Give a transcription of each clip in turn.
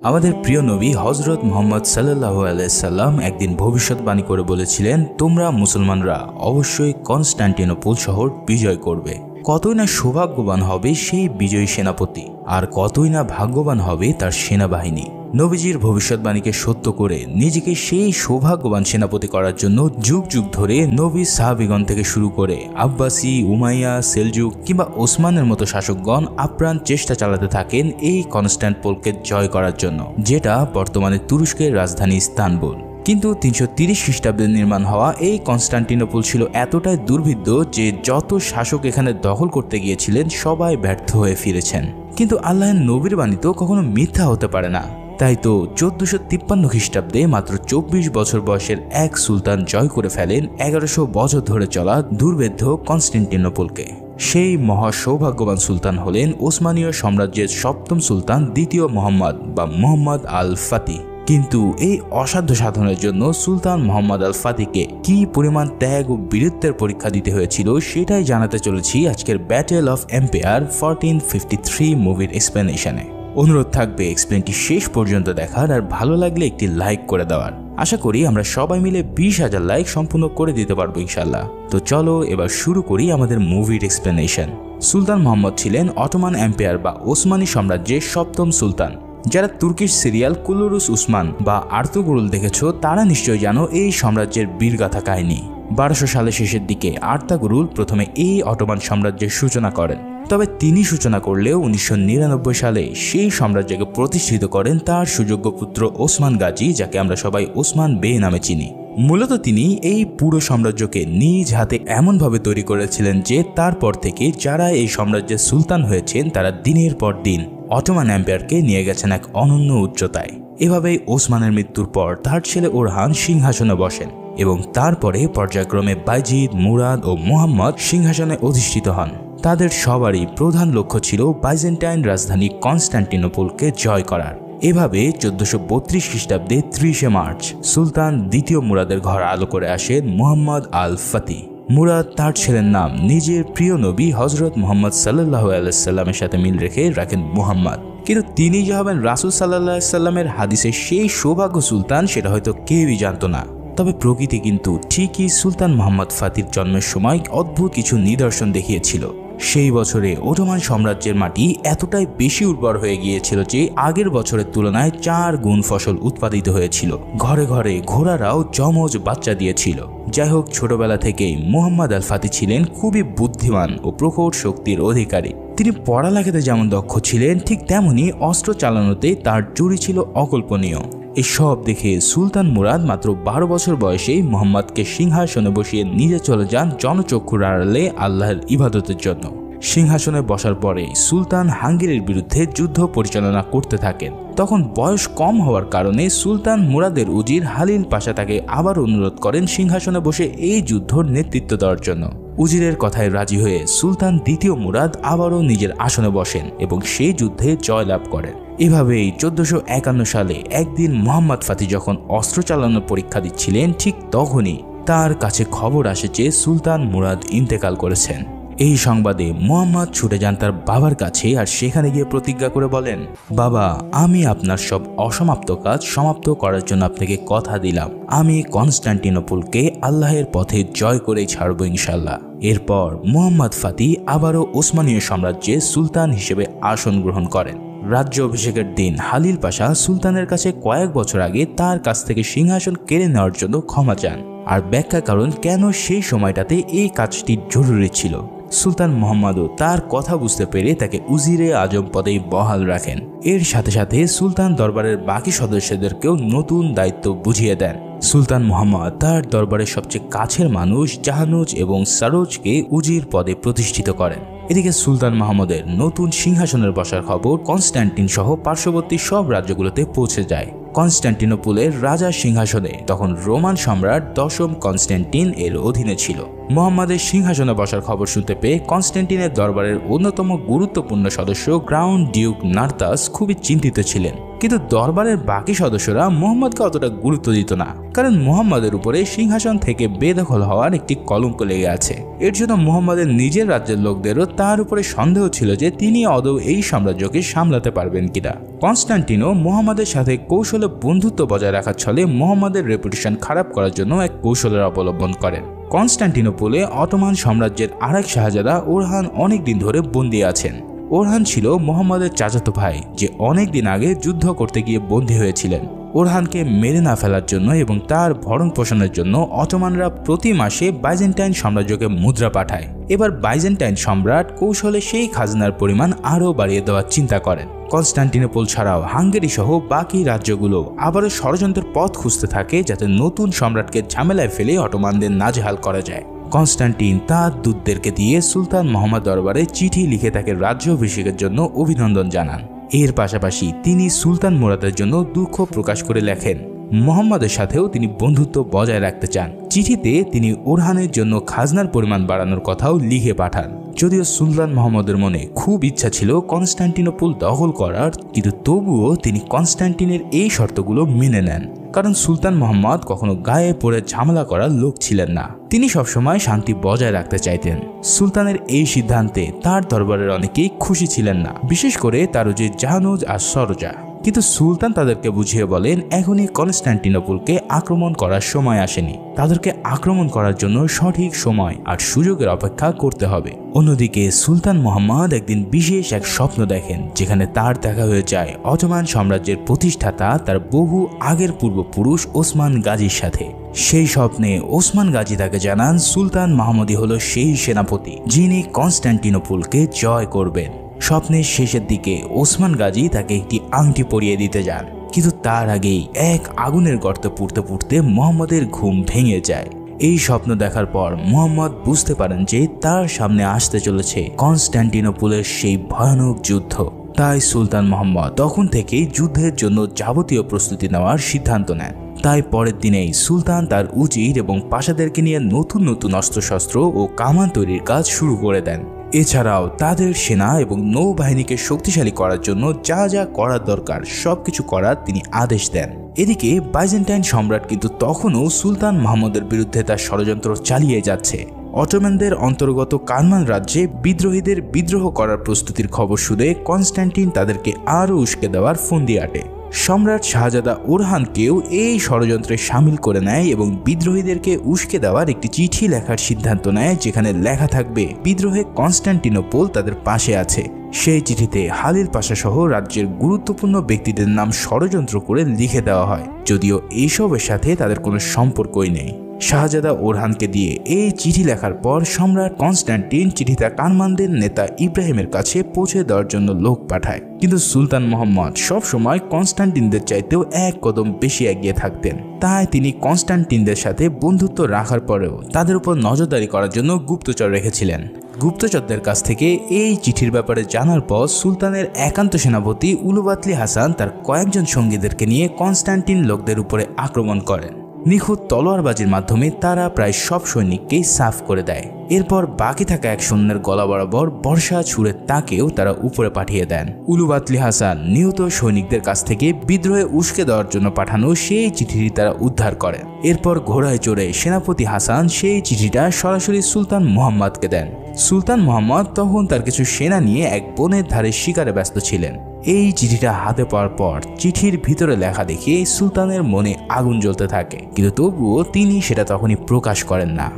আমাদের প্রিয় নবী হযরত মুহাম্মদ সাল্লাল্লাহু আলাইহি সাল্লাম একদিন ভবিষ্যৎবাণী করে বলেছিলেন, তোমরা মুসলমানরা অবশ্যই কনস্টান্টিনোপল শহর বিজয় করবে। কতই না সৌভাগ্যবান হবে সেই বিজয়ী সেনাপতি, আর কতই না ভাগ্যবান হবে তার সেনাবাহিনী। নবীজির ভবিষ্যৎবাণীকে সত্য করে নিজেকে সেই সৌভাগ্যবান সেনাপতি করার জন্য যুগ যুগ ধরে নবী সাহাবীগণ থেকে শুরু করে আব্বাসি, উমাইয়া, সেলজুক কিংবা ওসমানের মতো শাসকগণ আপ্রাণ চেষ্টা চালাতে থাকেন এই কনস্টান্টিনোপলকে জয় করার জন্য, যেটা বর্তমানে তুরস্কের রাজধানী ইস্তানবুল। কিন্তু 330 খ্রিস্টাব্দে নির্মাণ হওয়া এই কনস্টান্টিনোপল ছিল এতটাই দুর্ভিদ্য যে যত শাসক এখানে দখল করতে গিয়েছিলেন সবাই ব্যর্থ হয়ে ফিরেছেন। কিন্তু আল্লাহর নবীর বাণী তো কখনো মিথ্যা হতে পারে না। তাই তো 1453 খ্রিস্টাব্দে মাত্র 24 বছর বয়সের এক সুলতান জয় করে ফেলেন 1100 বছর ধরে চলা দুর্ভেদ্য কনস্টান্টিনোপলকে। সেই মহা সৌভাগ্যবান সুলতান হলেন ওসমানীয় সাম্রাজ্যের সপ্তম সুলতান দ্বিতীয় মোহাম্মদ বা মোহাম্মদ আল ফাতিহ। কিন্তু এই অসাধ্য সাধনের জন্য সুলতান মোহাম্মদ আল ফাতিহকে কি পরিমাণ ত্যাগ ও বীরত্বের পরীক্ষা দিতে হয়েছিল সেটাই জানাতে চলেছি আজকের ব্যাটেল অফ এম্পায়ার 1453 মুভির এক্সপ্লেনেশনে। অনুরোধ থাকবে এক্সপ্লেনটি শেষ পর্যন্ত দেখার, আর ভালো লাগলে একটি লাইক করে দেওয়ার। আশা করি আমরা সবাই মিলে 20,000 লাইক সম্পূর্ণ করে দিতে পারবো ইনশাল্লাহ। তো চলো এবার শুরু করি আমাদের মুভির এক্সপ্লেনেশন। সুলতান মোহাম্মদ ছিলেন অটোমান এম্পায়ার বা ওসমানী সাম্রাজ্যের সপ্তম সুলতান। যারা তুর্কিশ সিরিয়াল কুলুরুস উসমান বা আর্তুগরুল দেখেছো তারা নিশ্চয়ই জানো এই সাম্রাজ্যের বীরগাথা কাহিনী। 1200 সালের শেষের দিকে আর্তাগুরুল প্রথমে এই অটোমান সাম্রাজ্যের সূচনা করেন। তবে তিনি সূচনা করলেও 1999 সালে সেই সাম্রাজ্যকে প্রতিষ্ঠিত করেন তার সুযোগ্য পুত্র ওসমান গাজী, যাকে আমরা সবাই ওসমান বে নামে চিনি। মূলত তিনি এই পুরো সাম্রাজ্যকে নিজ হাতে এমনভাবে তৈরি করেছিলেন যে তারপর থেকে যারা এই সাম্রাজ্যের সুলতান হয়েছেন তারা দিনের পর দিন অটোমান এম্পায়ারকে নিয়ে গেছেন এক অনন্য উচ্চতায়। এভাবেই ওসমানের মৃত্যুর পর তার ছেলে ওরহান সিংহাসনে বসেন এবং তারপরে পর্যায়ক্রমে বাইজিদ, মুরাদ ও মুহাম্মদ সিংহাসনে অধিষ্ঠিত হন। তাদের সবারই প্রধান লক্ষ্য ছিল বাইজেন্টাইন রাজধানী কনস্টান্টিনোপলকে জয় করার। এভাবে 1432 খ্রিস্টাব্দে 30 মার্চ সুলতান দ্বিতীয় মুরাদের ঘর আলো করে আসেন মুহাম্মদ আল ফাতিহ। মুরাদ তার ছেলের নাম নিজের প্রিয় নবী হযরত মুহাম্মদ সাল্লাল্লাহু আলাইহি সাল্লামের সাথে মিল রেখে রাখেন মুহাম্মদ। কিন্তু তিনি যে হবেন রাসূল সাল্লাল্লাহু আলাইহি সাল্লামের হাদিসের সেই সৌভাগ্য সুলতান সেটা হয়তো কেউই জানতো না। তবে প্রকৃতি কিন্তু ঠিকই সুলতান মুহাম্মদ ফাতির জন্মের সময় অদ্ভুত কিছু নিদর্শন দেখিয়েছিল। সেই বছরে অটোমান সাম্রাজ্যের মাটি এতটাই বেশি উর্বর হয়ে গিয়েছিল যে আগের বছরের তুলনায় 4 গুণ ফসল উৎপাদিত হয়েছিল। ঘরে ঘরে ঘোড়ারাও যমজ বাচ্চা দিয়েছিল। যাই হোক, ছোটবেলা থেকেই মুহাম্মদ আল ফাতিহ ছিলেন খুবই বুদ্ধিমান ও প্রখর শক্তির অধিকারী। তিনি পড়ালেখাতে যেমন দক্ষ ছিলেন ঠিক তেমনি অস্ত্র চালানোতে তার জুড়ি ছিল অকল্পনীয়। এসব দেখে সুলতান মুরাদ মাত্র 12 বছর বয়সেই মুহাম্মদকে সিংহাসনে বসিয়ে নিজে চলে যান জনচক্ষুর আড়ালে আল্লাহর ইবাদতের জন্য। সিংহাসনে বসার পরে সুলতান হাঙ্গেরির বিরুদ্ধে যুদ্ধ পরিচালনা করতে থাকেন। তখন বয়স কম হওয়ার কারণে সুলতান মুরাদের উজির হালিল পাশা তাকে আবার অনুরোধ করেন সিংহাসনে বসে এই যুদ্ধর নেতৃত্ব দেওয়ার জন্য। উজিরের কথায় রাজি হয়ে সুলতান দ্বিতীয় মুরাদ আবারও নিজের আসনে বসেন এবং সেই যুদ্ধে জয়লাভ করেন। এভাবেই 1451 সালে একদিন মুহাম্মদ ফাতিহ যখন অস্ত্র চালানোর পরীক্ষা দিচ্ছিলেন ঠিক তখনই তার কাছে খবর আসে যে সুলতান মুরাদ ইন্তেকাল করেছেন। এই সংবাদে মুহাম্মদ ছুটে যান তার বাবার কাছে আর সেখানে গিয়ে প্রতিজ্ঞা করে বলেন, বাবা, আমি আপনার সব অসমাপ্ত কাজ সমাপ্ত করার জন্য আপনাকে কথা দিলাম। আমি কনস্টান্টিনোপলকে আল্লাহের পথে জয় করেই ছাড়ব ইনশাল্লাহ। এরপর মুহাম্মদ ফাতিহ আবারও ওসমানীয় সাম্রাজ্যে সুলতান হিসেবে আসন গ্রহণ করেন। রাজ্য অভিষেকের দিন হালিল পাশা সুলতানের কাছে কয়েক বছর আগে তার কাছ থেকে সিংহাসন কেড়ে নেওয়ার জন্য ক্ষমা চান, আর ব্যাখ্যা কারণ কেন সেই সময়টাতে এই কাজটি জরুরি ছিল। সুলতান মুহাম্মদও তার কথা বুঝতে পেরে তাকে উজিরে আজম পদেই বহাল রাখেন। এর সাথে সাথে সুলতান দরবারের বাকি সদস্যদেরকেও নতুন দায়িত্ব বুঝিয়ে দেন। সুলতান মুহাম্মদ তার দরবারের সবচেয়ে কাছের মানুষ জাহানুজ এবং সারোজকে উজির পদে প্রতিষ্ঠিত করেন। এদিকে সুলতান মুহাম্মদের নতুন সিংহাসনের বসার খবর কনস্টান্টিন সহ পার্শ্ববর্তী সব রাজ্যগুলোতে পৌঁছে যায়। কনস্টান্টিনোপলের রাজার সিংহাসনে তখন রোমান সম্রাট 10ম কনস্টান্টিন এর অধীনে ছিল। মুহাম্মাদের সিংহাসনে বসার খবর শুনতে পেয়ে কনস্ট্যান্টিনের দরবারের অন্যতম গুরুত্বপূর্ণ সদস্য ক্রাউন ডিউক নার্তাস খুবই চিন্তিত ছিলেন। কিন্তু দরবারের বাকি সদস্যরা মুহাম্মদকে অতটা গুরুত্ব দিত না, কারণ মুহাম্মাদের উপরে সিংহাসন থেকে বেদখল হওয়ার একটি কলঙ্ক লেগে আছে। এর জন্য মুহাম্মাদের নিজের রাজ্যের লোকদেরও তার উপরে সন্দেহ ছিল যে তিনি আদৌ এই সাম্রাজ্যকে সামলাতে পারবেন কিনা। কনস্ট্যান্টিনো মুহাম্মাদের সাথে কৌশলে বন্ধুত্ব বজায় রাখার ছলে মুহাম্মাদের রেপুটেশন খারাপ করার জন্য এক কৌশলের অবলম্বন করেন। কনস্ট্যান্টিনোপলে অটোমান সাম্রাজ্যের আরেক শাহজাদা ওরহান অনেকদিন ধরে বন্দী আছেন। ওরহান ছিল মুহাম্মাদের চাচাতো ভাই, যে অনেকদিন আগে যুদ্ধ করতে গিয়ে বন্দী হয়েছিলেন। ওরহানকে মেরে না ফেলার জন্য এবং তার ভরণ পোষণের জন্য অটোমানরা প্রতি মাসে বাইজেন্টাইন সাম্রাজ্যকে মুদ্রা পাঠায়। এবার বাইজেন্টাইন সম্রাট কৌশলে সেই খাজনার পরিমাণ আরও বাড়িয়ে দেওয়ার চিন্তা করেন। কনস্ট্যান্টিনোপল ছাড়াও হাঙ্গেরি সহ বাকি রাজ্যগুলো আবারও ষড়যন্ত্রের পথ খুঁজতে থাকে, যাতে নতুন সম্রাটকে ঝামেলায় ফেলে অটোমানদের নাজেহাল করা যায়। কনস্ট্যান্টিন তার দূতদেরকে দিয়ে সুলতান মুহাম্মদ দরবারে চিঠি লিখে তাকে রাজ্য অভিষেকের জন্য অভিনন্দন জানান। এর পাশাপাশি তিনি সুলতান মুরাদের জন্য দুঃখ প্রকাশ করে লেখেন মুহাম্মদের সাথেও তিনি বন্ধুত্ব বজায় রাখতে চান। চিঠিতে তিনি ওরহানের জন্য খাজনার পরিমাণ বাড়ানোর কথাও লিখে পাঠান। যদিও সুলতান মুহাম্মদের মনে খুব ইচ্ছা ছিল কনস্ট্যান্টিনোপল দখল করার, কিন্তু তবুও তিনি কনস্ট্যান্টিনের এই শর্তগুলো মেনে নেন, কারণ সুলতান মুহাম্মদ কখনো গায়ে পড়ে ঝামেলা করার লোক ছিলেন না। তিনি সবসময় শান্তি বজায় রাখতে চাইতেন। সুলতানের এই সিদ্ধান্তে তার দরবারের অনেকেই খুশি ছিলেন না, বিশেষ করে তার যে জাহানুজ আর সরোজা। কিন্তু সুলতান তাদেরকে বুঝিয়ে বলেন এখনই কনস্ট্যান্টিনোপলকে আক্রমণ করার সময় আসেনি, তাদেরকে আক্রমণ করার জন্য সঠিক সময় আর সুযোগের অপেক্ষা করতে হবে। অন্যদিকে সুলতান মুহাম্মদ একদিন বিশেষ এক স্বপ্ন দেখেন, যেখানে তার দেখা হয়ে যায় অটোমান সাম্রাজ্যের প্রতিষ্ঠাতা তার বহু আগের পূর্বপুরুষ ওসমান গাজীর সাথে। সেই স্বপ্নে ওসমান গাজী তাকে জানান সুলতান মাহমুদই হলো সেই সেনাপতি যিনি কনস্ট্যান্টিনোপলকে জয় করবেন। স্বপ্নের শেষের দিকে ওসমান গাজী তাকে একটি আংটি পরিয়ে দিতে যান, কিন্তু তার আগেই এক আগুনের গর্তে পুড়তে পুড়তে মুহাম্মদের ঘুম ভেঙে যায়। এই স্বপ্ন দেখার পর মুহাম্মদ বুঝতে পারেন যে তার সামনে আসতে চলেছে কনস্ট্যান্টিনোপলের সেই ভয়ানক যুদ্ধ। তাই সুলতান মুহাম্মদ তখন থেকেই যুদ্ধের জন্য যাবতীয় প্রস্তুতি নেওয়ার সিদ্ধান্ত নেন। তাই পরের দিনেই সুলতান তার উজির এবং পাশাদেরকে নিয়ে নতুন নতুন অস্ত্রশস্ত্র ও কামান তৈরির কাজ শুরু করে দেন। এছাড়াও তাদের সেনা এবং নৌবাহিনীকে শক্তিশালী করার জন্য যা যা করার দরকার সবকিছু করার তিনি আদেশ দেন। এদিকে বাইজেন্টাইন সম্রাট কিন্তু তখনও সুলতান মুহাম্মদের বিরুদ্ধে তার ষড়যন্ত্র চালিয়ে যাচ্ছে। অটোমানদের অন্তর্গত কানমান রাজ্যে বিদ্রোহীদের বিদ্রোহ করার প্রস্তুতির খবর শুনে কনস্ট্যান্টিন তাদেরকে আরও উস্কে দেওয়ার ফন্দি আটে। সম্রাট শাহজাদা ওরহানকেও এই ষড়যন্ত্রে সামিল করে নেয় এবং বিদ্রোহীদেরকে উস্কে দেওয়ার একটি চিঠি লেখার সিদ্ধান্ত নেয়, যেখানে লেখা থাকবে বিদ্রোহে কনস্ট্যান্টিনোপল তাদের পাশে আছে। সেই চিঠিতে হালিল পাশা সহ রাজ্যের গুরুত্বপূর্ণ ব্যক্তিদের নাম ষড়যন্ত্র করে লিখে দেওয়া হয়, যদিও এইসবের সাথে তাদের কোনো সম্পর্কই নেই। শাহজাদা ওরহানকে দিয়ে এই চিঠি লেখার পর সম্রাট কনস্ট্যান্টিন চিঠিটা কানমানদের নেতা ইব্রাহিমের কাছে পৌঁছে দেওয়ার জন্য লোক পাঠায়। কিন্তু সুলতান মুহাম্মদ সবসময় কনস্ট্যান্টিনদের চাইতেও এক কদম বেশি এগিয়ে থাকতেন। তাই তিনি কনস্ট্যান্টিনদের সাথে বন্ধুত্ব রাখার পরেও তাদের উপর নজরদারি করার জন্য গুপ্তচর রেখেছিলেন। গুপ্তচরদের কাছ থেকে এই চিঠির ব্যাপারে জানার পর সুলতানের একান্ত সেনাপতি উলুবাতলি হাসান তার কয়েকজন সঙ্গীদেরকে নিয়ে কনস্ট্যান্টিন লোকদের উপরে আক্রমণ করেন। নিখুঁত তলোয়ারবাজির মাধ্যমে তারা প্রায় সব সৈনিককেই সাফ করে দেয়। এরপর বাকি থাকা এক সৈন্যের গলা বরাবর বর্ষা ছুঁড়ে তাকেও তারা উপরে পাঠিয়ে দেন। উলুবাতলি হাসান নিহত সৈনিকদের কাছ থেকে বিদ্রোহে উস্কে দেওয়ার জন্য পাঠানো সেই চিঠিটি তারা উদ্ধার করেন। এরপর ঘোড়ায় চড়ে সেনাপতি হাসান সেই চিঠিটা সরাসরি সুলতান মুহাম্মদকে দেন। সুলতান মুহাম্মদ তখন তার কিছু সেনা নিয়ে এক বনের ধারে শিকারে ব্যস্ত ছিলেন। এই চিঠিটা হাতে পাওয়ার পর চিঠির ভিতরে লেখা দেখে সুলতানের মনে আগুন জ্বলতে থাকে, কিন্তু তবুও তিনি সেটা তখনই প্রকাশ করেন না।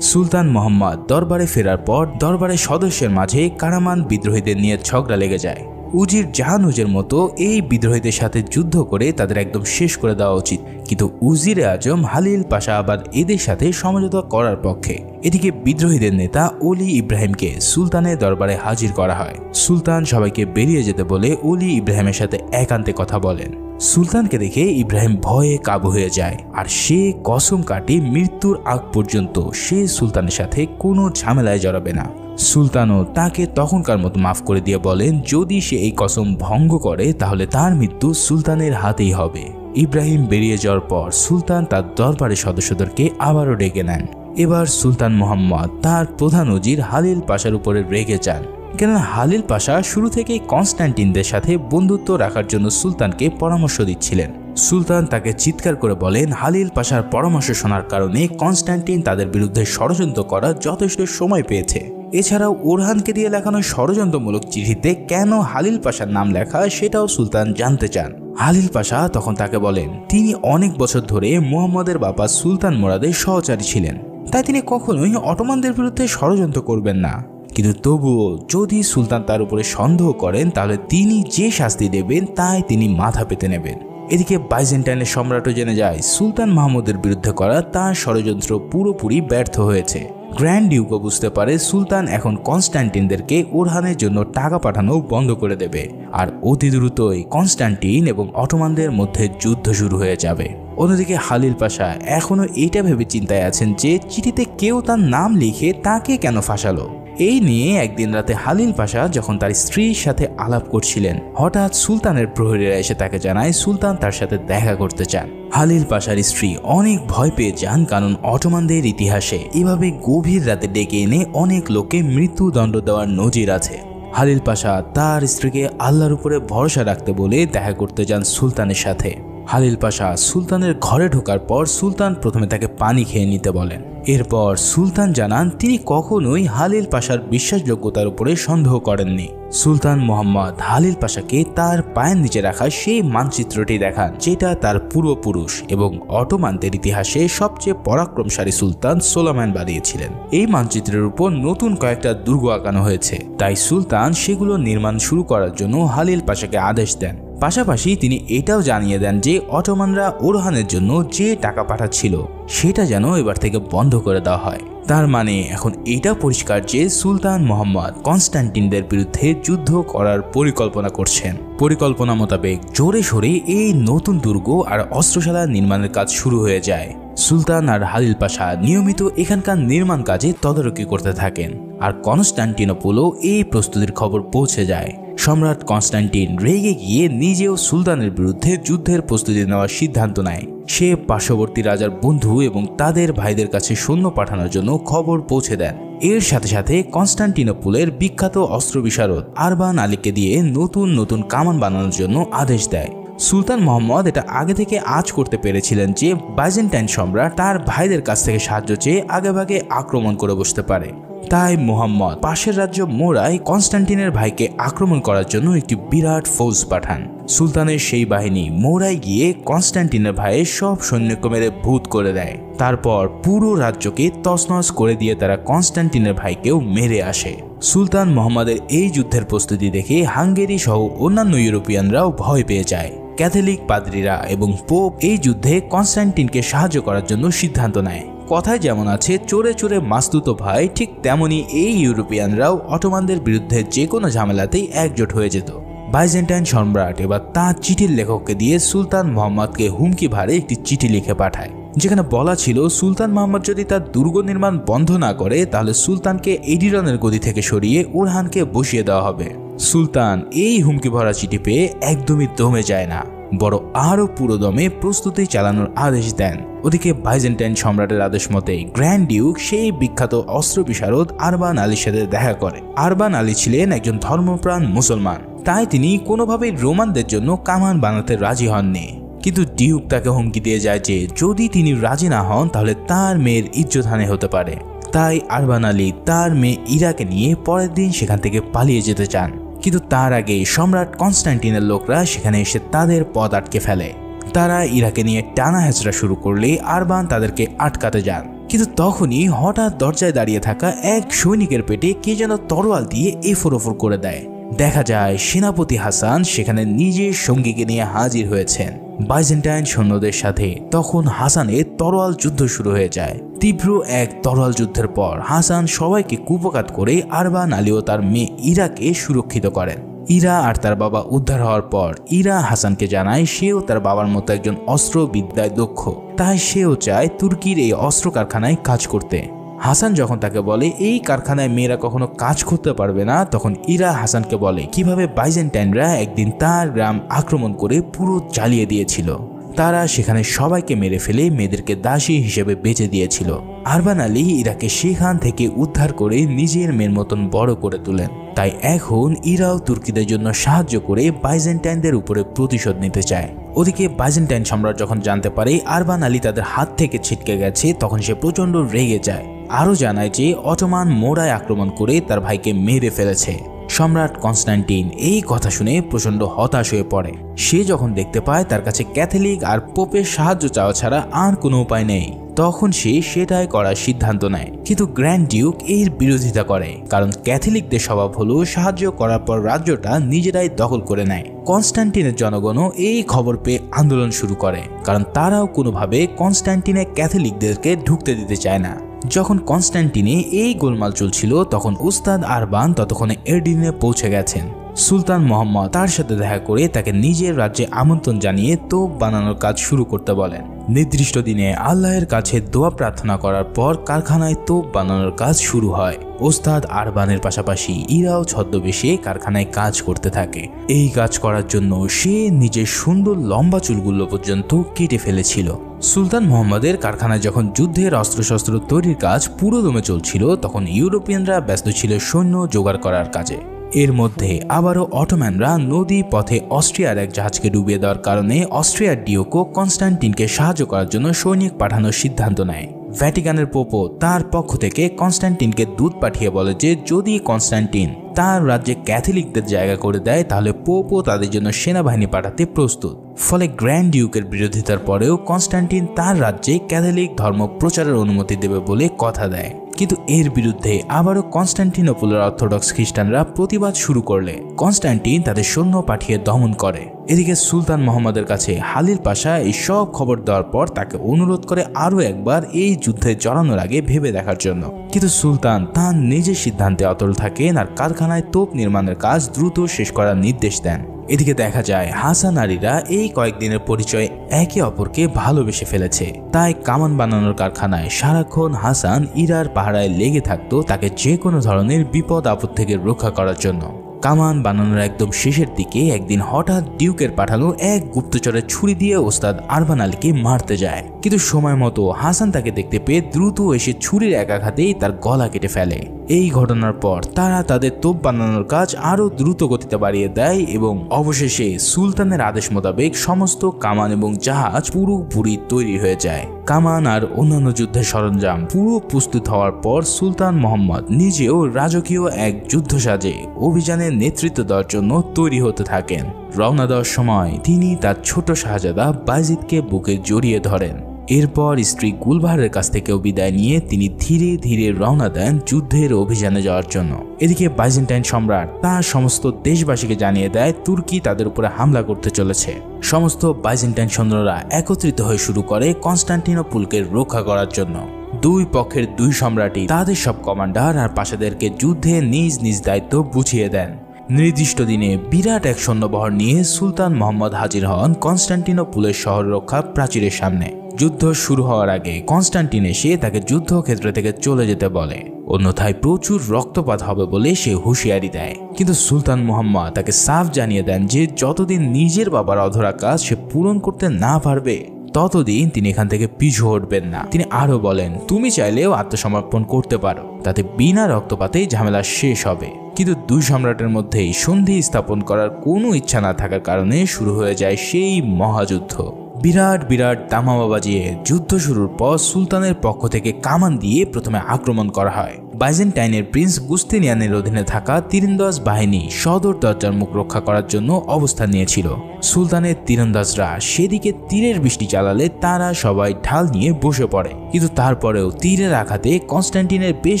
সুলতান মুহাম্মদ দরবারে ফেরার পর দরবারের সদস্যের মাঝে কারামান বিদ্রোহীদের নিয়ে ঝগড়া লেগে যায়। উজির জাহানুজের মতো এই বিদ্রোহীদের সাথে যুদ্ধ করে তাদের একদম শেষ করে দেওয়া উচিত, কিন্তু উজিরে আজম হালিল পাশা আবার এদের সাথে সমঝোতা করার পক্ষে। এদিকে বিদ্রোহীদের নেতা অলি ইব্রাহিমকে সুলতানের দরবারে হাজির করা হয়। সুলতান সবাইকে বেরিয়ে যেতে বলে অলি ইব্রাহিমের সাথে একান্তে কথা বলেন। সুলতানকে দেখে ইব্রাহিম ভয়ে কাবু হয়ে যায়, আর সে কসম কাটে মৃত্যুর আগ পর্যন্ত সে সুলতানের সাথে কোনো ঝামেলায় জড়াবে না। সুলতানও তাকে তখনকার মতো মাফ করে দিয়ে বলেন যদি সে এই কসম ভঙ্গ করে তাহলে তার মৃত্যু সুলতানের হাতেই হবে। ইব্রাহিম বেরিয়ে যাওয়ার পর সুলতান তার দরবারের সদস্যদেরকে আবারও ডেকে নেন এবার সুলতান মোহাম্মদ তার প্রধান উজির হালিল পাশার উপরে রেগে যান, কেননা হালিল পাশা শুরু থেকেই কনস্ট্যান্টিনদের সাথে বন্ধুত্ব রাখার জন্য সুলতানকে পরামর্শ দিচ্ছিলেন। সুলতান তাকে চিৎকার করে বলেন, হালিল পাশার পরামর্শ শোনার কারণে কনস্ট্যান্টিন তাদের বিরুদ্ধে ষড়যন্ত্র করার যথেষ্ট সময় পেয়েছে। এছাড়াও ওরহানকে দিয়ে লেখানো ষড়যন্ত্রমূলক চিঠিতে কেন হালিল পাশার নাম লেখা সেটাও সুলতান জানতে চান। হালিল পাশা তখন তাকে বলেন, তিনি অনেক বছর ধরে মুহাম্মদের বাবা সুলতান মুরাদের সহচারী ছিলেন, তাই তিনি কখনোই অটোমানদের বিরুদ্ধে ষড়যন্ত্র করবেন না। কিন্তু তবুও যদি সুলতান তার উপরে সন্দেহ করেন তাহলে তিনি যে শাস্তি দেবেন তাই তিনি মাথা পেতে নেবেন। এদিকে বাইজেন্টাইনের সম্রাটও জেনে যায় সুলতান মাহমুদের বিরুদ্ধে করা তার ষড়যন্ত্র পুরোপুরি ব্যর্থ হয়েছে। গ্র্যান্ড ডিউকও বুঝতে পারে সুলতান এখন কনস্ট্যান্টিনদেরকে ওরহানের জন্য টাকা পাঠানো বন্ধ করে দেবে, আর অতি দ্রুতই কনস্ট্যান্টিন এবং অটোমানদের মধ্যে যুদ্ধ শুরু হয়ে যাবে। অন্যদিকে হালিল পাশা এখনও এইটা ভেবে চিন্তায় আছেন যে চিঠিতে কেউ তার নাম লিখে তাকে কেন ফাঁসালো। এই নিয়ে একদিন রাতে হালিল পাশা যখন তার স্ত্রীর সাথে আলাপ করছিলেন, হঠাৎ সুলতানের প্রহরীরা এসে তাকে জানায় সুলতান তার সাথে দেখা করতে চান। হালিল পাশার স্ত্রী অনেক ভয় পেয়ে যান, কারণ অটোমানদের ইতিহাসে এভাবে গভীর রাতে ডেকে এনে অনেক লোককে মৃত্যুদণ্ড দেওয়ার নজির আছে। হালিল পাশা তার স্ত্রীকে আল্লাহর উপরে ভরসা রাখতে বলে দেখা করতে যান সুলতানের সাথে। হালিল পাশা সুলতানের ঘরে ঢোকার পর সুলতান প্রথমে তাকে পানি খেয়ে নিতে বলেন। এরপর সুলতান জানান তিনি কখনোই হালিল পাশার বিশ্বাসযোগ্যতার উপরে সন্দেহ করেননি। সুলতান মোহাম্মদ হালিল পাশাকে তার পায়ের নিচে রাখা সেই মানচিত্রটি দেখান যেটা তার পূর্বপুরুষ এবং অটোমানদের ইতিহাসে সবচেয়ে পরাক্রমশালী সুলতান সোলোমন বানিয়েছিলেন। এই মানচিত্রের উপর নতুন কয়েকটা দুর্গ আঁকানো হয়েছে, তাই সুলতান সেগুলো নির্মাণ শুরু করার জন্য হালিল পাশাকে আদেশ দেন। পাশাপাশি তিনি এটাও জানিয়ে দেন যে অটোমানরা ওরহানের জন্য যে টাকা পাঠাচ্ছিল সেটা যেন এবার থেকে বন্ধ করে দেওয়া হয়। তার মানে এখন এটা পরিষ্কার যে সুলতান মোহাম্মদ কনস্ট্যান্টিনদের বিরুদ্ধে যুদ্ধ করার পরিকল্পনা করছেন। পরিকল্পনা মোতাবেক জোরে সোরে এই নতুন দুর্গ আর অস্ত্রশালা নির্মাণের কাজ শুরু হয়ে যায়। সুলতান আর হালিল পাশা নিয়মিত এখানকার নির্মাণ কাজে তদারকি করতে থাকেন, আর কনস্ট্যান্টিনোপলও এই প্রস্তুতির খবর পৌঁছে যায়। সম্রাট কনস্ট্যান্টিন রেগে গিয়ে নিজেও সুলতানের বিরুদ্ধে যুদ্ধের প্রস্তুতি নেওয়ার সিদ্ধান্ত নেয়। সে পার্শ্ববর্তী রাজার বন্ধু এবং তাদের ভাইদের কাছে সৈন্য পাঠানোর জন্য খবর পৌঁছে দেন। এর সাথে সাথে কনস্ট্যান্টিনোপলের বিখ্যাত অস্ত্র বিশারদ আরবান আলীকে দিয়ে নতুন নতুন কামান বানানোর জন্য আদেশ দেয়। সুলতান মোহাম্মদ এটা আগে থেকে আঁচ করতে পেরেছিলেন যে বাইজেন্টাইন সম্রাট তার ভাইদের কাছ থেকে সাহায্য চেয়ে আগেভাগে আক্রমণ করে বসতে পারে। তাই মুহাম্মদ পাশের রাজ্য মোরায় কনস্ট্যান্টিনের ভাইকে আক্রমণ করার জন্য একটি বিরাট ফৌজ পাঠান। সুলতানের সেই বাহিনী মোরায় গিয়ে কনস্ট্যান্টিনের ভাইয়ের সব সৈন্যকে মেরে ভূত করে দেয়। তারপর পুরো রাজ্যকে তছনছ করে দিয়ে তারা কনস্ট্যান্টিনের ভাইকেও মেরে আসে। সুলতান মোহাম্মদের এই যুদ্ধের প্রস্তুতি দেখে হাঙ্গেরি সহ অন্যান্য ইউরোপিয়ানরাও ভয় পেয়ে যায়। ক্যাথলিক পাদ্রীরা এবং পোপ এই যুদ্ধে কনস্ট্যান্টিনকে সাহায্য করার জন্য সিদ্ধান্ত নেয়। কথায় যেমন আছে চোরে চোরে মাস্তুত ভাই, ঠিক তেমনি এই ইউরোপিয়ানরাও অটোমানদের বিরুদ্ধে যে কোনো ঝামেলাতেই একজোট হয়ে যেত। বাইজেন্টাইন সম্রাট এবার তাঁর চিঠির লেখককে দিয়ে সুলতান মোহাম্মদকে হুমকি ভারে একটি চিঠি লিখে পাঠায়, যেখানে বলা ছিল সুলতান মোহাম্মদ যদি তার দুর্গ নির্মাণ বন্ধ না করে তাহলে সুলতানকে এডিরনের গদি থেকে সরিয়ে ওরহানকে বসিয়ে দেওয়া হবে। সুলতান এই হুমকি ভরা চিঠি পেয়ে একদমই দমে যায় না, বড় আরো পুরো দমে প্রস্তুতি চালানোর আদেশ দেন। ওদিকে বাইজেন্টাইন সম্রাটের আদেশ মতে গ্র্যান্ড ডিউক সেই বিখ্যাত অস্ত্র বিশারদ আরবান আলীর সাথে দেখা করে। আরবান আলী ছিলেন একজন ধর্মপ্রাণ মুসলমান, তাই তিনি কোনোভাবেই রোমানদের জন্য কামান বানাতে রাজি হননি। কিন্তু ডিউক তাকে হুমকি দিয়ে যায় যে যদি তিনি রাজি না হন তাহলে তার মেয়ের ইজ্জতহানি হতে পারে। তাই আরবান আলী তার মেয়ে ইরাকে নিয়ে পরের দিন সেখান থেকে পালিয়ে যেতে চান, কিন্তু তার আগে সম্রাট কনস্ট্যান্টিনের লোকরা সেখানে এসে তাদের পথ আটকে ফেলে। তারা ইরাকে নিয়ে টানা হেঁচড়া শুরু করলে আরবান তাদেরকে আটকাতে যান, কিন্তু তখনই হঠাৎ দরজায় দাঁড়িয়ে থাকা এক সৈনিকের পেটে কে যেন তরোয়াল দিয়ে এফোর করে দেয়। দেখা যায় সেনাপতি হাসান সেখানে নিজের সঙ্গীকে নিয়ে হাজির হয়েছেন। বাইজেন্টাইন সৈন্যদের সাথে তখন হাসানের তরোয়াল যুদ্ধ শুরু হয়ে যায়। তীব্র এক তরোয়াল যুদ্ধের পর হাসান সবাইকে কুপঘাত করে আরবান আলী ও তার মেয়ে ইরাকে সুরক্ষিত করেন। ইরা আর তার বাবা উদ্ধার হওয়ার পর ইরা হাসানকে জানায় সেও তার বাবার মতো একজন অস্ত্রবিদ্যায় দক্ষ, তাই সেও চায় তুর্কির এই অস্ত্র কারখানায় কাজ করতে। হাসান যখন তাকে বলে এই কারখানায় মেয়েরা কখনো কাজ করতে পারবে না, তখন ইরা হাসানকে বলে কিভাবে বাইজেন্টাইনরা একদিন তার গ্রাম আক্রমণ করে পুরো জ্বালিয়ে দিয়েছিল। তারা সেখানে সবাইকে মেরে ফেলে মেয়েদেরকে দাসী হিসেবে বেচে দিয়েছিল। আরবান আলী ইরাকে সেখান থেকে উদ্ধার করে নিজের মেয়ের মতন বড় করে তোলেন। তাই এখন ইরাও তুর্কিদের জন্য সাহায্য করে বাইজেন্টাইনদের উপরে প্রতিশোধ নিতে চায়। ওদিকে বাইজেন্টাইন সম্রাট যখন জানতে পারে আরবান আলী তাদের হাত থেকে ছিটকে গেছে, তখন সে প্রচন্ড রেগে যায়। আরও জানায় যে অটোমান মোড়ায় আক্রমণ করে তার ভাইকে মেরে ফেলেছে। সম্রাট কনস্টান্টিন এই কথা শুনে প্রচন্ড হতাশ হয়ে পড়ে। সে যখন দেখতে পায় তার কাছে ক্যাথলিক আর পোপের সাহায্য চাওয়া ছাড়া আর কোনো উপায় নেই, তখন সে সেটাই করার সিদ্ধান্ত নেয়। কিন্তু গ্র্যান্ড ডিউক এর বিরোধিতা করে, কারণ ক্যাথলিকদের স্বভাব হলো সাহায্য করার পর রাজ্যটা নিজেরাই দখল করে নেয়। কনস্টান্টিনের জনগণও এই খবর পেয়ে আন্দোলন শুরু করে, কারণ তারাও কোনোভাবে কনস্টান্টিনে ক্যাথলিকদেরকে ঢুকতে দিতে চায় না। যখন কনস্টান্টিনে এই গোলমাল চলছিল তখন উস্তাদ আরবান ততক্ষণে এডিনে পৌঁছে গেছেন। সুলতান মোহাম্মদ তার সাথে দেখা করে তাকে নিজের রাজ্যে আমন্ত্রণ জানিয়ে তোপ বানানোর কাজ শুরু করতে বলেন। নির্দিষ্ট দিনে আল্লাহের কাছে দোয়া প্রার্থনা করার পর কারখানায় তোপ বানানোর কাজ শুরু হয়। ওস্তাদ আরবানের পাশাপাশি ইরাও ছদ্মবেশে কারখানায় কাজ করতে থাকে। এই কাজ করার জন্য সে নিজের সুন্দর লম্বা চুলগুলো পর্যন্ত কেটে ফেলেছিল। সুলতান মোহাম্মদের কারখানায় যখন যুদ্ধের অস্ত্রশস্ত্র তৈরির কাজ পুরো দমে চলছিল, তখন ইউরোপিয়ানরা ব্যস্ত ছিল সৈন্য জোগাড় করার কাজে। এর মধ্যে আবারও অটোম্যানরা নদী পথে অস্ট্রিয়ার এক জাহাজকে ডুবিয়ে দেওয়ার কারণে অস্ট্রিয়ার ডিওকো কনস্টান্টিনকে সাহায্য করার জন্য সৈনিক পাঠানোর সিদ্ধান্ত নেয়। ভ্যাটিকানের পোপো তার পক্ষ থেকে কনস্টান্টিনকে দূত পাঠিয়ে বলে যে যদি কনস্টান্টিন তার রাজ্যে ক্যাথলিকদের জায়গা করে দেয় তাহলে পোপও তাদের জন্য সেনাবাহিনী পাঠাতে প্রস্তুত। ফলে গ্র্যান্ড ডিউকের বিরোধিতার পরেও কনস্টান্টিন তার রাজ্যে ক্যাথলিক ধর্ম প্রচারের অনুমতি দেবে বলে কথা দেয়। কিন্তু এর বিরুদ্ধে আবারও কনস্টান্টিনোপলের অর্থোডক্স খ্রিস্টানরা প্রতিবাদ শুরু করলে কনস্টান্টিন তাদের সৈন্য পাঠিয়ে দমন করে। এদিকে সুলতান মোহাম্মদের কাছে হালিল পাশা এই সব খবর দেওয়ার পর তাকে অনুরোধ করে আরও একবার এই যুদ্ধে জড়ানোর আগে ভেবে দেখার জন্য। কিন্তু সুলতান তার নিজের সিদ্ধান্তে অটল থাকেন আর কারখানায় তোপ নির্মাণের কাজ দ্রুত শেষ করার নির্দেশ দেন। এদিকে দেখা যায় হাসান আলীরা এই কয়েকদিনের পরিচয়ে একে অপরকে ভালোবেসে ফেলেছে। তাই কামান বানানোর কারখানায় সারাক্ষণ হাসান ইরার পাহারায় লেগে থাকতো তাকে যে কোনো ধরনের বিপদ আপদ থেকে রক্ষা করার জন্য। কামান বানানোর একদম শেষের দিকে একদিন হঠাৎ ডিউকের পাঠানো এক গুপ্তচরের ছুরি দিয়ে ওস্তাদ আরবান আলীকে মারতে যায়। কিন্তু সময় মতো হাসান তাকে দেখতে পেয়ে দ্রুত এসে ছুরির এক আঘাতেই তার গলা কেটে ফেলে। এই ঘটনার পর তারা তাদের তোপ বানানোর কাজ আরও দ্রুত গতিতে বাড়িয়ে দেয় এবং অবশেষে সুলতানের আদেশ মোতাবেক সমস্ত কামান এবং জাহাজ পুরোপুরি তৈরি হয়ে যায়। কামান আর অন্যান্য যুদ্ধের সরঞ্জাম পুরো প্রস্তুত হওয়ার পর সুলতান মোহাম্মদ নিজেও রাজকীয় এক যুদ্ধ সাজে অভিযানের নেতৃত্ব দেওয়ার জন্য তৈরি হতে থাকেন। রওনা দেওয়ার সময় তিনি তার ছোট শাহজাদা বাইজিদকে বুকে জড়িয়ে ধরেন। এরপর স্ত্রী গুলবাহারের কাছ থেকেও বিদায় নিয়ে তিনি ধীরে ধীরে রওনা দেন যুদ্ধের অভিযানে যাওয়ার জন্য। এদিকে বাইজেন্টাইন সম্রাট তার সমস্ত দেশবাসীকে জানিয়ে দেয় তুর্কি তাদের উপরে হামলা করতে চলেছে। সমস্ত বাইজেন্টাইন সৈন্যরা একত্রিত হয়ে শুরু করে কনস্টান্টিনোপলকে রক্ষা করার জন্য। দুই পক্ষের দুই সম্রাটই তাদের সব কমান্ডার আর পাশাদেরকে যুদ্ধে নিজ নিজ দায়িত্ব বুঝিয়ে দেন। নির্দিষ্ট দিনে বিরাট এক সৈন্যবহর নিয়ে সুলতান মোহাম্মদ হাজির হন কনস্টান্টিনোপলের শহর রক্ষা প্রাচীরের সামনে। যুদ্ধ শুরু হওয়ার আগে কনস্টান্টিন এসে তাকে যুদ্ধক্ষেত্র থেকে চলে যেতে বলে, অন্যথায় প্রচুর রক্তপাত হবে বলে সে হুঁশিয়ারি দেয়। কিন্তু সুলতান মোহাম্মদ তাকে সাফ জানিয়ে দেন যে যতদিন নিজের বাবার অধরা কাজ সে পূরণ করতে না পারবে ততদিন তিনি এখান থেকে পিছু হটবেন না। তিনি আরো বলেন, তুমি চাইলেও আত্মসমর্পণ করতে পারো, তাতে বিনা রক্তপাতেই ঝামেলা শেষ হবে। কিন্তু দুই সম্রাটের মধ্যেই সন্ধি স্থাপন করার কোনো ইচ্ছা না থাকার কারণে শুরু হয়ে যায় সেই মহাযুদ্ধ। বিরাট বিরাট দামামা বাজিয়ে যুদ্ধ শুরুর পর সুলতানের পক্ষ থেকে কামান দিয়ে প্রথমে আক্রমণ করা হয়। বাইজেন্টাইনের প্রিন্স গুস্তিনিয়ানের অধীনে থাকা তীরন্দাজ বাহিনী সদর দরজার মুখ রক্ষা করার জন্য অবস্থান নিয়েছিল। সুলতানের তীরন্দাজরা সেদিকে তীরের বৃষ্টি চালালে তারা সবাই ঢাল নিয়ে বসে পড়ে। কিন্তু তারপরেও তীরের আঘাতে কনস্টান্টিনের বেশ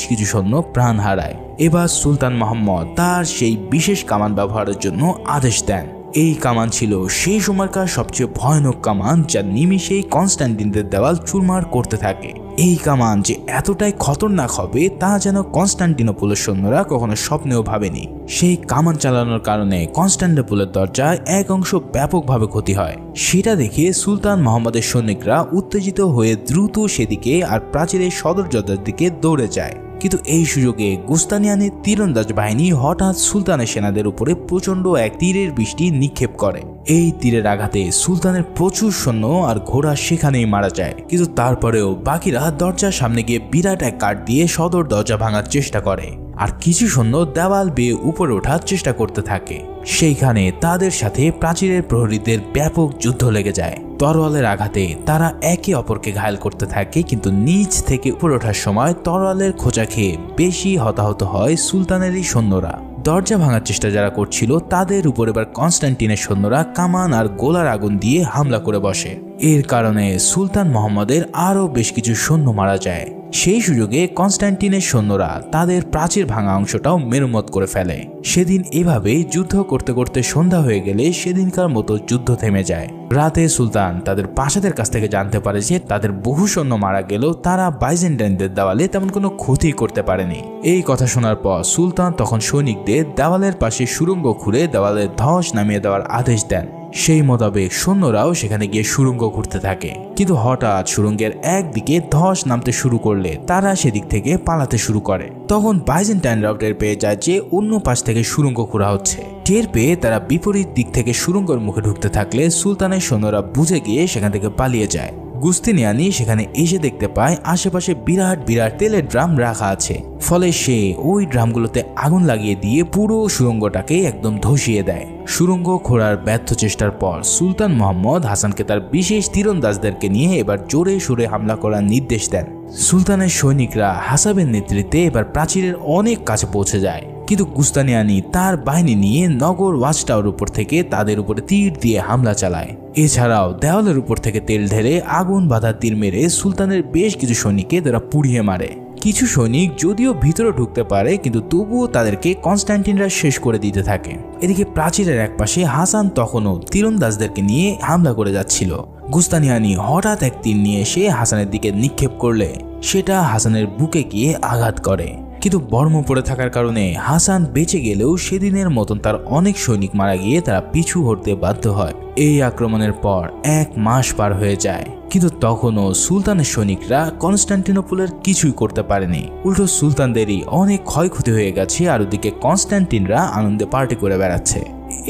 কিছু সৈন্য প্রাণ হারায়। এবার সুলতান মোহাম্মদ তার সেই বিশেষ কামান ব্যবহারের জন্য আদেশ দেন। এই কামান ছিল সেই সময়কার সবচেয়ে ভয়ানক কামান, যা নিমিষেই কনস্টান্টিনদের দেওয়াল চুরমার করতে থাকে। এই কামান যে এতটাই খতরনাক হবে তা যেন কনস্টান্টিনোপলের সৈন্যরা কখনো স্বপ্নেও ভাবেনি। সেই কামান চালানোর কারণে কনস্টান্টিনোপলের দরজায় এক অংশ ব্যাপকভাবে ক্ষতি হয়। সেটা দেখে সুলতান মোহাম্মদের সৈনিকরা উত্তেজিত হয়ে দ্রুত সেদিকে আর প্রাচীরের সদর দরজার দিকে দৌড়ে যায়। কিন্তু এই সুযোগে গুস্তানিয়ানের তীরন্দাজ বাহিনী হঠাৎ সুলতানের সেনাদের উপরে প্রচন্ড এক তীরের বৃষ্টি নিক্ষেপ করে। এই তীরের আঘাতে সুলতানের প্রচুর সৈন্য আর ঘোড়া সেখানেই মারা যায়। কিন্তু তারপরেও বাকিরা দরজার সামনে গিয়ে বিরাট এক কাঠ দিয়ে সদর দরজা ভাঙার চেষ্টা করে, আর কিছু সৈন্য দেওয়াল বেয়ে উপরে ওঠার চেষ্টা করতে থাকে। সেইখানে তাদের সাথে প্রাচীরের প্রহরীদের ব্যাপক যুদ্ধ লেগে যায়। তরোয়ালের আঘাতে তারা একে অপরকে ঘায়েল করতে থাকে, কিন্তু নিচ থেকে উপরে ওঠার সময় তরোয়ালের খোঁচা খেয়ে বেশি হতাহত হয় সুলতানেরই সৈন্যরা। দরজা ভাঙার চেষ্টা যারা করছিল তাদের উপর এবার কনস্ট্যান্টিনের সৈন্যরা কামান আর গোলার আগুন দিয়ে হামলা করে বসে। এর কারণে সুলতান মোহাম্মদের আরও বেশ কিছু সৈন্য মারা যায়। সেই সুযোগে কনস্ট্যান্টিনের সৈন্যরা তাদের প্রাচীর ভাঙা অংশটাও মেরামত করে ফেলে। সেদিন এভাবেই যুদ্ধ করতে করতে সন্ধ্যা হয়ে গেলে সেদিনকার মতো যুদ্ধ থেমে যায়। রাতে সুলতান তাদের প্রাসাদের কাছ থেকে জানতে পারে যে তাদের বহু সৈন্য মারা গেলেও তারা বাইজেন্টাইনদের দেওয়ালে তেমন কোনো ক্ষতি করতে পারেনি। এই কথা শোনার পর সুলতান তখন সৈনিকদের দেওয়ালের পাশে সুড়ঙ্গ খুঁড়ে দেওয়ালের ধস নামিয়ে দেওয়ার আদেশ দেন। সেই মোতাবেক সৈন্যরাও সেখানে গিয়ে সুড়ঙ্গ ঘুরতে থাকে, কিন্তু হঠাৎ সুড়ঙ্গের একদিকে ধস নামতে শুরু করলে তারা সেদিক থেকে পালাতে শুরু করে। তখন বাইজেন্টাইনরাও টের পেয়ে যায় যে অন্য পাশ থেকে সুড়ঙ্গ খোঁড়া হচ্ছে। টের পেয়ে তারা বিপরীত দিক থেকে সুড়ঙ্গের মুখে ঢুকতে থাকলে সুলতানের সৈন্যরা বুঝে গিয়ে সেখান থেকে পালিয়ে যায়। গুস্তানিয়ানি সেখানে এসে দেখতে পায় আশেপাশে বিরাট বিরাট তেলের ড্রাম রাখা আছে। ফলে সে ওই ড্রামগুলোতে আগুন লাগিয়ে দিয়ে পুরো সুড়ঙ্গটাকে একদম ধসিয়ে দেয়। সুড়ঙ্গ খোঁড়ার ব্যর্থ চেষ্টার পর সুলতান মোহাম্মদ হাসানকে তার বিশেষ তীরন্দাজদেরকে নিয়ে এবার জোরে সোরে হামলা করার নির্দেশ দেন। সুলতানের সৈনিকরা হাসাবের নেতৃত্বে এবার প্রাচীরের অনেক কাছে পৌঁছে যায়, কিন্তু গুস্তানিয়ানি তার বাহিনী নিয়ে নগর ওয়াচ টাওয়ার উপর থেকে তাদের উপরে তীর দিয়ে হামলা চালায়। এছাড়াও দেওয়ালের উপর থেকে তেল ঢেলে আগুন বাঁধা তীর মেরে সুলতানের বেশ কিছু সৈনিককে তারা পুড়িয়ে মারে। কিছু সৈনিক যদিও ভিতরে ঢুকতে পারে, কিন্তু তবুও তাদেরকে কনস্ট্যান্টিনরা শেষ করে দিতে থাকে। এদিকে প্রাচীরের একপাশে হাসান তখনও তীরন্দাজদেরকে নিয়ে হামলা করে যাচ্ছিল। গুস্তানিয়ানি হঠাৎ এক তীর নিয়ে এসে হাসানের দিকে নিক্ষেপ করলে সেটা হাসানের বুকে গিয়ে আঘাত করে, কিন্তু বর্ম পড়ে থাকার কারণে হাসান বেঁচে গেলেও সেদিনের মতন তার অনেক সৈনিক মারা গিয়ে তারা পিছু হটতে বাধ্য হয়। এই আক্রমণের পর 1 মাস পার হয়ে যায়, কিন্তু তখনও সুলতানের সৈনিকরা কনস্ট্যান্টিনোপলের কিছুই করতে পারেনি। উল্টো সুলতানদেরই অনেক ক্ষয়ক্ষতি হয়ে গেছে, আর ওদিকে কনস্ট্যান্টিনরা আনন্দে পার্টি করে বেড়াচ্ছে।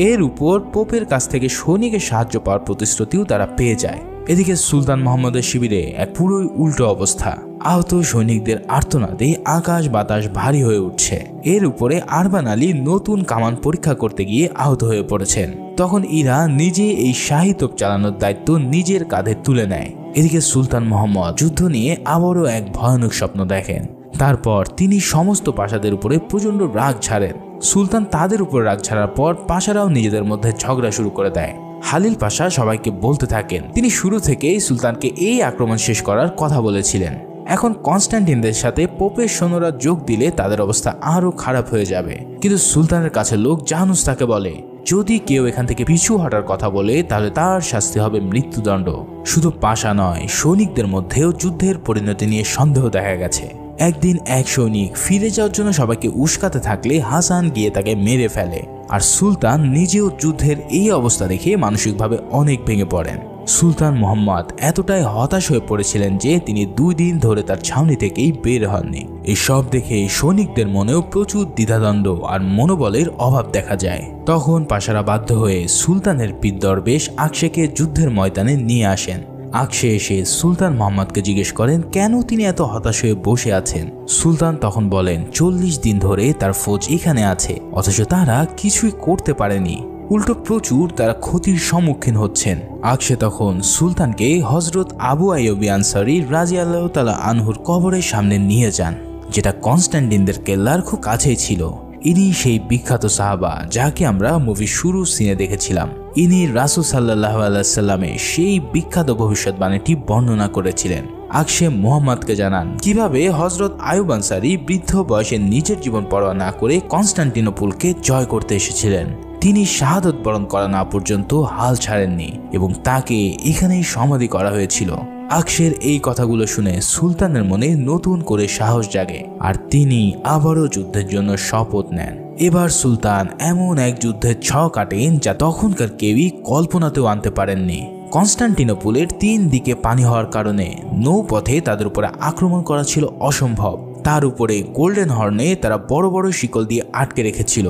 এর উপর পোপের কাছ থেকে সৈনিকের সাহায্য পাওয়ার প্রতিশ্রুতিও তারা পেয়ে যায়। এদিকে সুলতান মোহাম্মদের শিবিরে এক পুরোই উল্টো অবস্থা। আহত সৈনিকদের আর্তনাদে আকাশ বাতাস ভারী হয়ে উঠছে। এর উপরে আরবান আলী নতুন কামান পরীক্ষা করতে গিয়ে আহত হয়ে পড়েছেন। তখন ইরা নিজে এই শাহী তোপ চালানোর দায়িত্ব নিজের কাঁধে তুলে নেয়। এদিকে সুলতান মোহাম্মদ যুদ্ধ নিয়ে আবারও এক ভয়ানক স্বপ্ন দেখেন। তারপর তিনি সমস্ত পাশাদের উপরে প্রচন্ড রাগ ছাড়েন। সুলতান তাদের উপর রাগ ছাড়ার পর পাশারাও নিজেদের মধ্যে ঝগড়া শুরু করে দেয়। হালিল পাশা সবাইকে বলতে থাকেন তিনি শুরু থেকেই সুলতানকে এই আক্রমণ শেষ করার কথা বলেছিলেন। এখন কনস্ট্যান্টিনদের সাথে পোপের সৈন্যরা যোগ দিলে তাদের অবস্থা আরো খারাপ হয়ে যাবে। কিন্তু সুলতানের কাছে লোক জানুস তাকে বলে যদি কেউ এখান থেকে পিছু হটার কথা বলে তাহলে তার শাস্তি হবে মৃত্যুদণ্ড। শুধু পাশা নয়, সৈনিকদের মধ্যেও যুদ্ধের পরিণতি নিয়ে সন্দেহ দেখা গেছে। একদিন এক সৈনিক ফিরে যাওয়ার জন্য সবাইকে উস্কাতে থাকলে হাসান গিয়ে তাকে মেরে ফেলে, আর সুলতান নিজেও যুদ্ধের এই অবস্থা দেখে মানসিকভাবে অনেক ভেঙে পড়েন। সুলতান মোহাম্মদ এতটাই হতাশ হয়ে পড়েছিলেন যে তিনি 2 দিন ধরে তার ছাউনি থেকেই বের হননি। এই সব দেখে সৈনিকদের মনেও প্রচুর দ্বিধাদ্বন্দ্ব আর মনোবলের অভাব দেখা যায়। তখন পাশারা বাধ্য হয়ে সুলতানের পীর দরবেশ আকশেকে যুদ্ধের ময়দানে নিয়ে আসেন। আকশে এসে সুলতান মোহাম্মদকে জিজ্ঞেস করেন কেন তিনি এত হতাশ হয়ে বসে আছেন। সুলতান তখন বলেন 40 দিন ধরে তার ফৌজ এখানে আছে, অথচ তারা কিছুই করতে পারেনি, উল্টো প্রচুর তারা ক্ষতির সম্মুখীন হচ্ছেন। আকশে তখন সুলতানকে হযরত আবু আইয়ুব আনসারী রাদিয়াল্লাহু তাআলা আনহুর কবরের সামনে নিয়ে যান, যেটা কনস্ট্যান্টিনদের কেল্লার খুব কাছেই ছিল। ইনি সেই বিখ্যাত সাহাবা যাকে আমরা মুভি শুরু সিনে দেখেছিলাম। ইনি রাসূল সাল্লাল্লাহু আলাইহি ওয়াসাল্লামের সেই বিখ্যাত ভবিষ্যৎবাণীটি বর্ণনা করেছিলেন। আকশে মুহাম্মদকে জানান কিভাবে হযরত আইয়ুব আনসারী বৃদ্ধ বয়সে নিজের জীবন পরোয়া না করে কনস্ট্যান্টিনোপলকে জয় করতে এসেছিলেন। তিনি শাহাদত বরণ করা না পর্যন্ত হাল ছাড়েননি এবং তাকে এখানেই সমাধি করা হয়েছিল। আকশের এই কথাগুলো শুনে সুলতানের মনে নতুন করে সাহস জাগে, আর তিনি আবারও যুদ্ধের জন্য শপথ নেন। এবার সুলতান এমন এক যুদ্ধের ছক কাটেন যা তখনকার কেউই কল্পনাতেও আনতে পারেননি। কনস্ট্যান্টিনোপলের 3 দিকে পানি হওয়ার কারণে নৌপথে তাদের উপরে আক্রমণ করা ছিল অসম্ভব। তার উপরে গোল্ডেন হর্নে তারা বড় বড় শিকল দিয়ে আটকে রেখেছিল,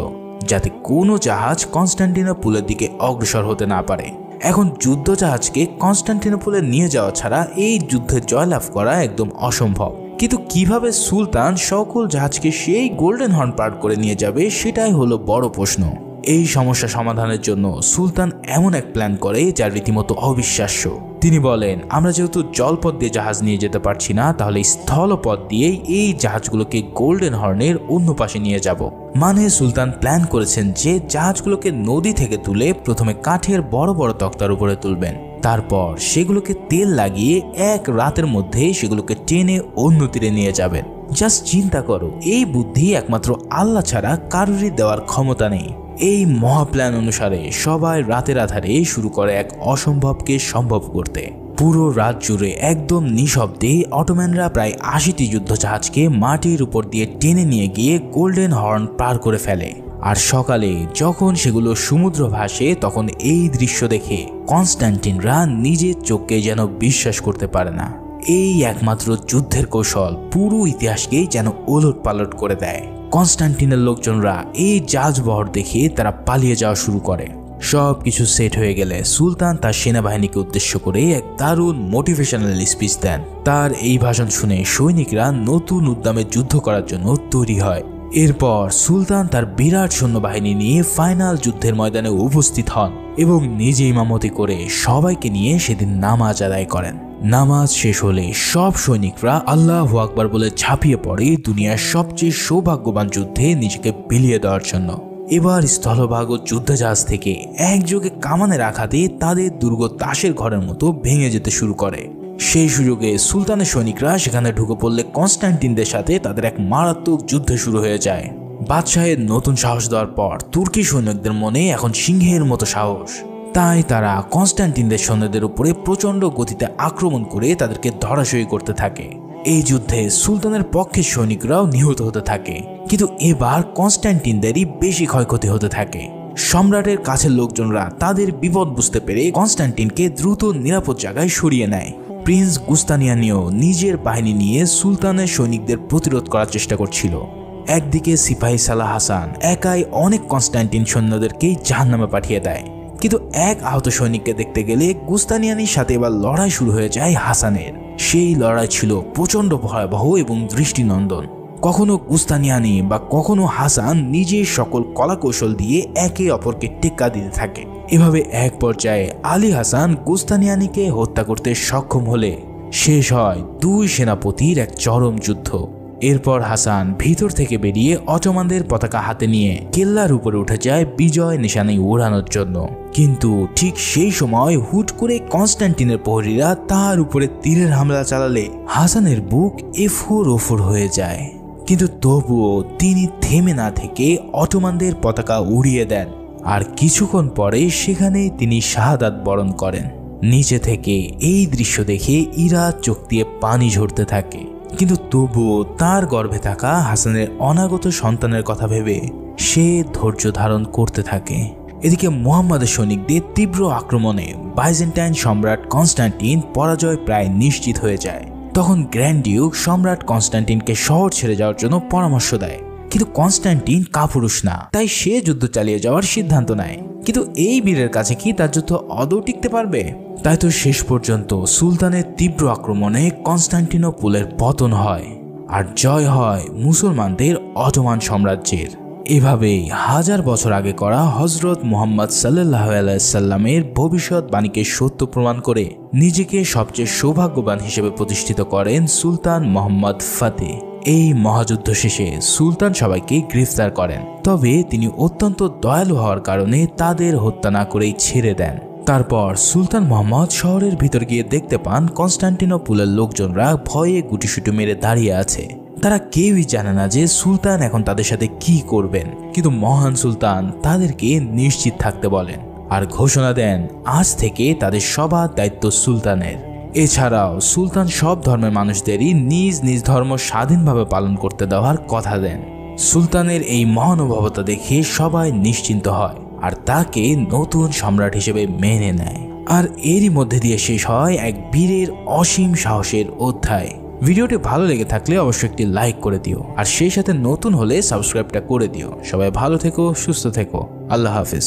যাতে কোনো জাহাজ কনস্টান্টিনোপলের দিকে অগ্রসর হতে না পারে। এখন যুদ্ধ জাহাজকে কনস্টান্টিনোপলে নিয়ে যাওয়া ছাড়া এই যুদ্ধে জয়লাভ করা একদম অসম্ভব। কিন্তু কিভাবে সুলতান সকল জাহাজকে সেই গোল্ডেন হর্ন পার করে নিয়ে যাবে, সেটাই হলো বড় প্রশ্ন। এই সমস্যা সমাধানের জন্য সুলতান এমন এক প্ল্যান করে যা রীতিমতো অবিশ্বাস্য। তিনি বলেন, আমরা যেহেতু জলপথ দিয়ে জাহাজ নিয়ে যেতে পারছি না, তাহলে স্থলপথ দিয়েই এই জাহাজগুলোকে গোল্ডেন হর্নের অন্য পাশে নিয়ে যাব। মানে সুলতান প্ল্যান করেছেন যে জাহাজগুলোকে নদী থেকে তুলে প্রথমে কাঠের বড় বড় তক্তার উপরে তুলবেন, তারপর সেগুলোকে তেল লাগিয়ে এক রাতের মধ্যে সেগুলোকে টেনে অন্য তীরে নিয়ে যাবেন। জাস্ট চিন্তা করো, এই বুদ্ধি একমাত্র আল্লাহ ছাড়া কারোরই দেওয়ার ক্ষমতা নেই। এই মহাপ্ল্যান অনুসারে সবাই রাতের আধারে শুরু করে এক অসম্ভবকে সম্ভব করতে। পুরো রাত জুড়ে একদম নিঃশব্দে অটোম্যানরা প্রায় ৮০টি যুদ্ধ জাহাজকে মাটির উপর দিয়ে টেনে নিয়ে গিয়ে গোল্ডেন হর্ন পার করে ফেলে। আর সকালে যখন সেগুলো সমুদ্র ভাসে, তখন এই দৃশ্য দেখে কনস্টান্টিনরা নিজের চোখকে যেন বিশ্বাস করতে পারে না। এই একমাত্র যুদ্ধের কৌশল পুরো ইতিহাসকেই যেন ওলট পালট করে দেয়। কনস্টান্টিনের লোকজনরা এই জাহাজবহর দেখে তারা পালিয়ে যাওয়া শুরু করে। সবকিছু সেট হয়ে গেলে সুলতান তার সেনাবাহিনীকে উদ্দেশ্য করে এক দারুণ মোটিভেশনাল স্পিচ দেন। তার এই ভাষণ শুনে সৈনিকরা নতুন উদ্যমে যুদ্ধ করার জন্য তৈরি হয়। এরপর সুলতান তার বিরাট সৈন্যবাহিনী নিয়ে ফাইনাল যুদ্ধের ময়দানে উপস্থিত হন এবং নিজে ইমামতি করে সবাইকে নিয়ে সেদিন নামাজ আদায় করেন। নামাজ শেষ হলে সব সৈনিকরা আল্লাহু আকবার বলে ঝাঁপিয়ে পড়ে দুনিয়ার সবচেয়ে সৌভাগ্যবান যুদ্ধে নিজেকে বিলিয়ে দেওয়ার জন্য। এবার স্থলভাগ ও যুদ্ধজাহাজ থেকে একযোগে কামানের আঘাতে তাদের দুর্গ তাসের ঘরের মতো ভেঙে যেতে শুরু করে। সেই সুযোগে সুলতানের সৈনিকরা সেখানে ঢুকে পড়লে কনস্টান্টিনদের সাথে তাদের এক মারাত্মক যুদ্ধ শুরু হয়ে যায়। বাদশাহের নতুন সাহস দেওয়ার পর তুর্কি সৈনিকদের মনে এখন সিংহের মতো সাহস। তাই তারা কনস্টান্টিনদের সৈন্যদের উপরে প্রচন্ড গতিতে আক্রমণ করে তাদেরকে ধরাশয়ী করতে থাকে। এই যুদ্ধে সুলতানের পক্ষের সৈনিকরাও নিহত হতে থাকে, কিন্তু এবার কনস্টান্টিনদেরই বেশি ক্ষয়ক্ষতি হতে থাকে। সম্রাটের কাছের লোকজনরা তাদের বিপদ বুঝতে পেরে কনস্টান্টিনকে দ্রুত নিরাপদ জায়গায় সরিয়ে নেয়। প্রিন্স গুস্তানিয়ানিও নিজের বাহিনী নিয়ে সুলতানের সৈনিকদের প্রতিরোধ করার চেষ্টা করছিল। একদিকে সিপাহী সালাহ হাসান একাই অনেক কনস্টান্টিন সৈন্যদেরকেই জাহান্নামে পাঠিয়ে দেয়, কিন্তু এক আহত সৈনিককে দেখতে গেলে গুস্তানিয়ানির সাথে এবার লড়াই শুরু হয়ে যায় হাসানের। সেই লড়াই ছিল প্রচন্ড ভয়াবহ এবং দৃষ্টিনন্দন। কখনো গুস্তানিয়ানি বা কখনো হাসান নিজের সকল কলাকৌশল দিয়ে একে অপরকে টেক্কা দিতে থাকে। এভাবে এক পর্যায়ে আলী হাসান গুস্তানিয়ানিকে হত্যা করতে সক্ষম হলে শেষ হয় দুই সেনাপতির এক চরম যুদ্ধ। এরপর হাসান ভিতর থেকে বেরিয়ে অটোমানদের পতাকা হাতে নিয়ে কেল্লার উপরে উঠে যায় বিজয় নিশানি ওড়ানোর জন্য। কিন্তু ঠিক সেই সময় হুট করে কনস্টান্টিনের প্রহরীরা তার উপরে তীরের হামলা চালালে হাসানের বুক এফোর ওফোর হয়ে যায়। কিন্তু তবুও তিনি থেমে না থেকে অটোমানদের পতাকা উড়িয়ে দেন, আর কিছুক্ষণ পরে সেখানেই তিনি শাহাদাত বরণ করেন। নিচে থেকে এই দৃশ্য দেখে ইরা চোখ দিয়ে পানি ঝরতে থাকে, কিন্তু তবুও তার গর্ভে থাকা হাসানের অনাগত সন্তানের কথা ভেবে সে ধৈর্য ধারণ করতে থাকে। এদিকে মুহাম্মাদের সৈনিকদের তীব্র আক্রমণে বাইজেন্টাইন সম্রাট কনস্টান্টিন পরাজয় প্রায় নিশ্চিত হয়ে যায়। তখন গ্র্যান্ড ডিউক সম্রাট কনস্টান্টিনকে শহর ছেড়ে যাওয়ার জন্য পরামর্শ দেয়, কিন্তু কনস্টান্টিন কাপুরুষ না, তাই সে যুদ্ধ চালিয়ে যাওয়ার সিদ্ধান্ত নেয়। কিন্তু এই বীরের কাছে কি তার যুদ্ধ আদৌ টিকতে পারবে? তাই তো শেষ পর্যন্ত সুলতানের তীব্র আক্রমণে কনস্টান্টিনোপলের পতন হয় আর জয় হয় মুসলমানদের অটোমান সাম্রাজ্যের। এভাবেই হাজার বছর আগে করা হযরত মুহাম্মদ সাল্লাল্লাহু আলাইহি সাল্লামের ভবিষ্যৎবাণীকে সত্য প্রমাণ করে নিজেকে সবচেয়ে সৌভাগ্যবান হিসেবে প্রতিষ্ঠিত করেন সুলতান মুহাম্মদ ফাতেহ। এই মহাযুদ্ধ শেষে সুলতান সবাইকে গ্রেফতার করেন, তবে তিনি অত্যন্ত দয়ালু হওয়ার কারণে তাদের হত্যা না করেই ছেড়ে দেন। তারপর সুলতান মুহাম্মদ শহরের ভিতর গিয়ে দেখতে পান কনস্টান্টিনোপলের লোকজনরা ভয়ে গুটিসুটি মেরে দাঁড়িয়ে আছে। তারা কেউই জানে না যে সুলতান এখন তাদের সাথে কি করবেন, কিন্তু মহান সুলতান তাদেরকে নিশ্চিত থাকতে বলেন আর ঘোষণা দেন আজ থেকে তাদের সবার দায়িত্ব সুলতানের। এছাড়াও সুলতান সব ধর্মের মানুষদেরই নিজ নিজ ধর্ম স্বাধীনভাবে পালন করতে দেওয়ার কথা দেন। সুলতানের এই মহানুভবতা দেখে সবাই নিশ্চিন্ত হয় আর তাকে নতুন সম্রাট হিসেবে মেনে নেয়। আর এরই মধ্যে দিয়ে শেষ হয় এক বীরের অসীম সাহসের অধ্যায়। ভিডিওটি ভালো লেগে থাকলে অবশ্যই একটি লাইক করে দিও, আর সেই সাথে নতুন হলে সাবস্ক্রাইবটা করে দিও। সবাই ভালো থেকো, সুস্থ থেকো। আল্লাহ হাফিজ।